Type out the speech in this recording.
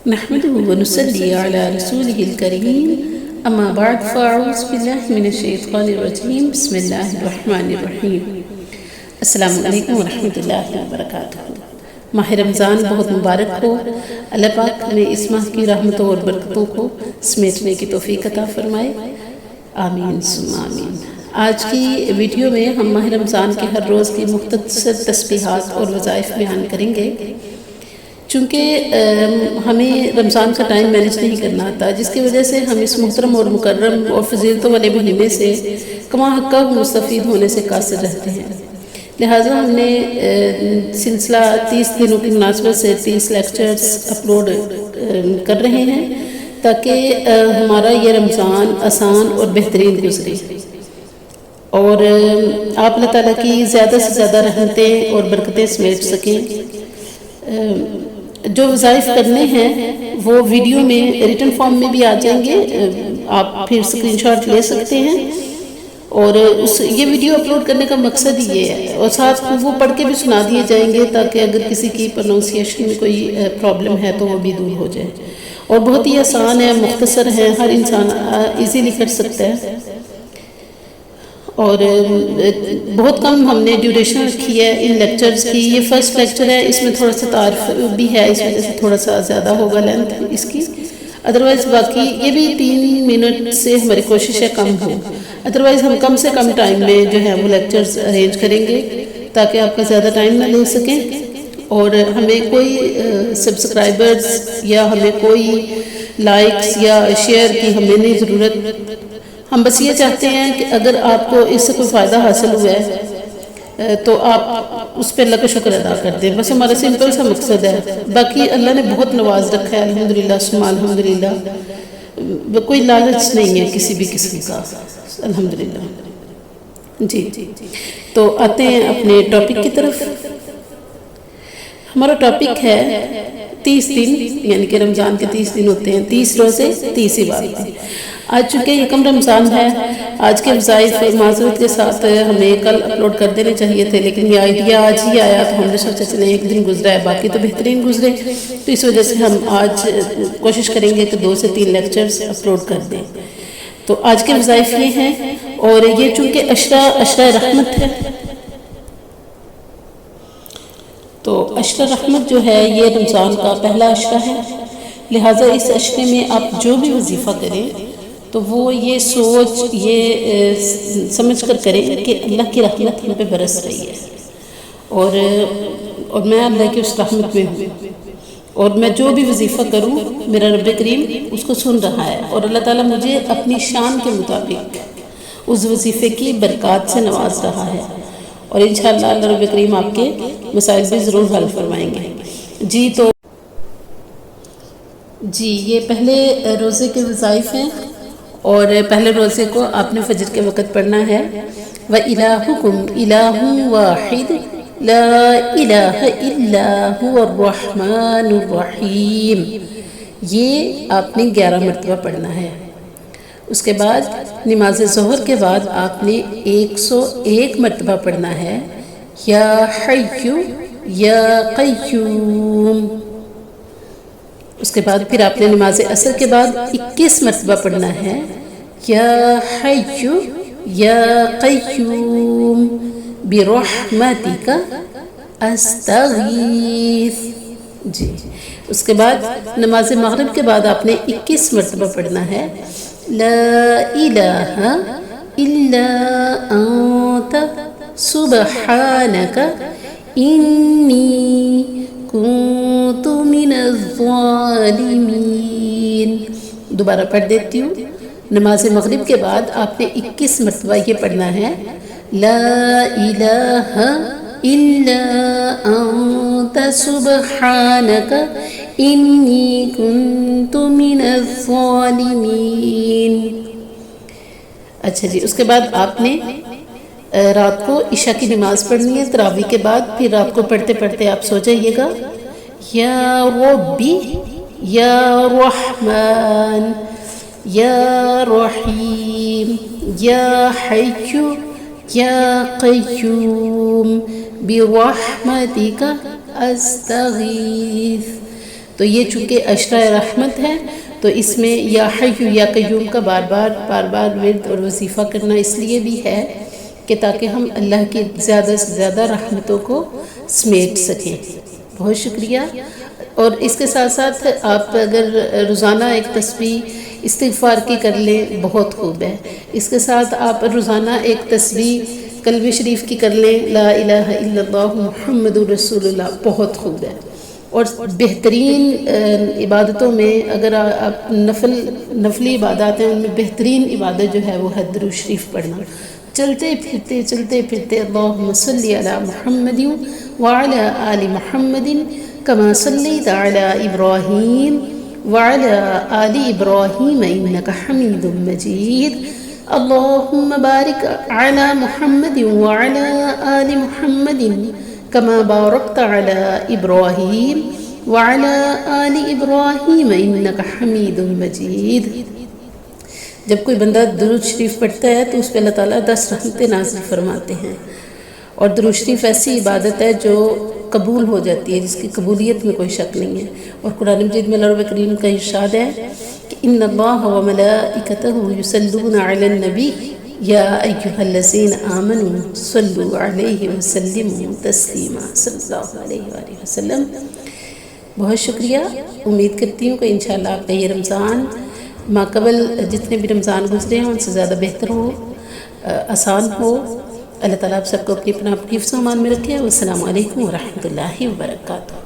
نحمده ونصلي على رسوله الكريم أما بعد فأعوذ بالله من الشيطان الرجيم بسم الله الرحمن الرحيم السلام علیکم ورحمۃ اللہ وبرکاتہ۔ ماہ رمضان بہت مبارک ہو۔ اللہ پاک نے اس ماہ کی رحمتوں اور برکتوں کو سمیٹنے کی توفیق عطا فرمائے، آمین ثم آمین۔ آج کی ویڈیو میں ہم ماہ رمضان کے ہر روز کی مختصر تسبیحات اور وظائف بیان کریں گے۔ چونکہ ہمیں رمضان کا ٹائم مینیج نہیں کرنا آتا، جس کی وجہ سے ہم اس محترم اور مکرم اور فضیلتوں والے مہینے سے کما حقہ مستفید ہونے سے قاصر رہتے ہیں۔ لہٰذا ہم نے سلسلہ 30 دنوں کی مناسبت سے 30 لیکچرز اپلوڈ کر رہے ہیں تاکہ ہمارا یہ رمضان آسان اور بہترین گزرے اور آپ اللہ تعالیٰ کی زیادہ سے زیادہ رحمتیں اور برکتیں سمیٹ سکیں۔ جو وظائف کرنے ہیں وہ ویڈیو میں ریٹن فارم میں بھی آ جائیں گے، آپ پھر اسکرین شاٹ لے سکتے ہیں، اور یہ ویڈیو اپلوڈ کرنے کا مقصد یہ ہے، اور ساتھ وہ پڑھ کے بھی سنا دیے جائیں گے تاکہ اگر کسی کی پروننسیشن میں کوئی پرابلم ہے تو وہ بھی دور ہو جائے، اور بہت ہی آسان ہے، مختصر ہے، ہر انسان ایزیلی کر سکتا ہے، اور بہت کم ہم نے ڈیوریشن رکھی ہے ان لیکچرز کی۔ یہ فرسٹ لیکچر ہے، اس میں تھوڑا سا تعارف بھی ہے، اس وجہ سے تھوڑا سا زیادہ ہوگا لینتھ اس کی، ادروائز باقی یہ بھی 3 منٹ سے ہماری کوشش ہے کم ہو، ادروائز ہم کم سے کم ٹائم میں جو ہے وہ لیکچرز ارینج کریں گے تاکہ آپ کا زیادہ ٹائم نہ لے سکیں، اور ہمیں کوئی سبسکرائبرز یا ہمیں کوئی لائکس یا شیئر کی ہمیں نہیں ضرورت۔ ہم بس یہ چاہتے ہیں کہ اگر آپ کو اس سے کوئی فائدہ حاصل ہوا ہے تو آپ اس پہ اللہ کا شکر ادا کر دیں، بس ہمارا سمپل سا مقصد ہے۔ باقی اللہ نے بہت نواز رکھا ہے، الحمدللہ ثم الحمدللہ، کوئی لالچ نہیں ہے کسی بھی قسم کا، الحمدللہ۔ جی تو آتے ہیں اپنے ٹاپک کی طرف۔ ہمارا ٹاپک ہے 30 دن، یعنی کہ رمضان کے 30 دن ہوتے ہیں، 30 روزے 30 عبادتیں۔ آج چونکہ یکم رمضان ہے، آج کے وظائف معذرت کے ساتھ ہمیں کل اپلوڈ کر دینے چاہیے تھے، لیکن یہ آئیڈیا آج ہی آیا تو ہم نے سوچا چلیں ایک دن گزرا ہے، باقی تو بہترین گزرے، تو اس وجہ سے ہم آج کوشش کریں گے کہ 2 سے 3 لیکچرز اپلوڈ کر دیں۔ تو آج کے وظائف یہ ہیں، اور یہ چونکہ عشرہ رحمت ہے، تو عشرہ رحمت جو ہے یہ رمضان کا پہلا عشرہ ہے، لہٰذا اس عشرے میں آپ جو بھی وظیفہ کریں تو وہ یہ سوچ یہ سمجھ کر کریں کہ اللہ کی رحمت ہم پہ برس رہی ہے، اور میں اللہ کی اس رحمت میں ہوں، اور میں جو بھی وظیفہ کروں میرا رب کریم اس کو سن رہا ہے، اور اللہ تعالیٰ مجھے اپنی شان کے مطابق اس وظیفے کی برکات سے نواز رہا ہے، اور انشاءاللہ اللہ رب کریم آپ کے مسائل بھی ضرور حل فرمائیں گے۔ جی یہ پہلے روزے کے وظائف ہیں، اور پہلے روزے کو آپ نے فجر کے وقت پڑھنا ہے، وَإِلَٰهُكُمْ إِلَٰهٌ وَاحِدٌ لَا إِلَٰهَ إِلَّا هُوَ الرَّحْمَٰنُ الرَّحِيمُ، یہ آپ نے 11 مرتبہ پڑھنا ہے۔ اس کے بعد نماز ظہر کے بعد آپ نے 101 مرتبہ پڑھنا ہے، یا حیّ یا قیوم۔ اس کے بعد پھر آپ نے نماز عصر کے بعد 21 مرتبہ پڑھنا ہے، یا حیّ یا قیوم برحمتک استغیث۔ جی اس کے بعد نماز مغرب کے بعد آپ نے 21 مرتبہ پڑھنا ہے، لا الہ الا انت سبحانک انی کنت من الظالمین۔ دوبارہ پڑھ دیتی ہوں، نماز مغرب کے بعد آپ نے 21 مرتبہ یہ پڑھنا ہے، لا الہ الا انت سبحانک انی کنت من الظالمین۔ اچھا جی، اس کے بعد آپ نے رات کو عشاء کی نماز پڑھنی ہے تراویح کے بعد، پھر رات کو پڑھتے پڑھتے آپ سو جائیے گا، یا ربی یا رحمان یا رحیم یا حی یا قیوم برحمتک استغیث تو یہ چونکہ عشرہ رحمت ہے تو اس میں یا حی یا قیوم کا بار بار ورد اور وظیفہ کرنا اس لیے بھی ہے کہ تاکہ ہم اللہ کی زیادہ سے زیادہ رحمتوں کو سمیٹ سکیں۔ بہت شکریہ۔ اور اس کے ساتھ ساتھ آپ اگر روزانہ ایک تسبیح استغفار کی کر لیں بہت خوب ہے۔ اس کے ساتھ آپ روزانہ ایک تسبیح کلمہ شریف کی کر لیں، لا الہ الا اللہ محمد رسول اللہ، بہت خوب ہے۔ اور بہترین عبادتوں میں اگر آپ نفلی عبادات ہیں ان میں بہترین عبادت جو ہے وہ ہے درود شریف پڑھنا۔ چلتے پھرتے اللہم صلی علی محمد وعلی آل محمد کما صلیت علی ابراہیم وعلی آل ابراہیم انک حمید مجید۔ اللہم بارک علی محمد وعلی آل محمد کما بارکت علی ابراہیم وعلی آل ابراہیم انک حمید مجید۔ جب کوئی بندہ درود شریف پڑھتا ہے تو اس پہ اللہ تعالیٰ 10 رحمتیں نازل فرماتے ہیں، اور درود شریف ایسی عبادت ہے جو قبول ہو جاتی ہے، جس کی قبولیت میں کوئی شک نہیں ہے۔ اور قرآن مجید میں اللہ رب کریم کا ارشاد ہے کہ ان اللہ وملائکتہ یصلون علی النبی یا ایھا الذین آمنوا صلوا علیہ وسلموا تسلیما، صلی اللہ علیہ وآلہ وسلم۔ بہت شکریہ۔ امید کرتی ہوں کہ انشاءاللہ آپ کا یہ رمضان ما قبل جتنے بھی رمضان گزرے ہیں ان سے زیادہ بہتر ہو، آسان ہو۔ اللہ تعالیٰ آپ سب کو اپنی حفظ و امان میں رکھے۔ والسلام علیکم ورحمۃ اللہ وبرکاتہ۔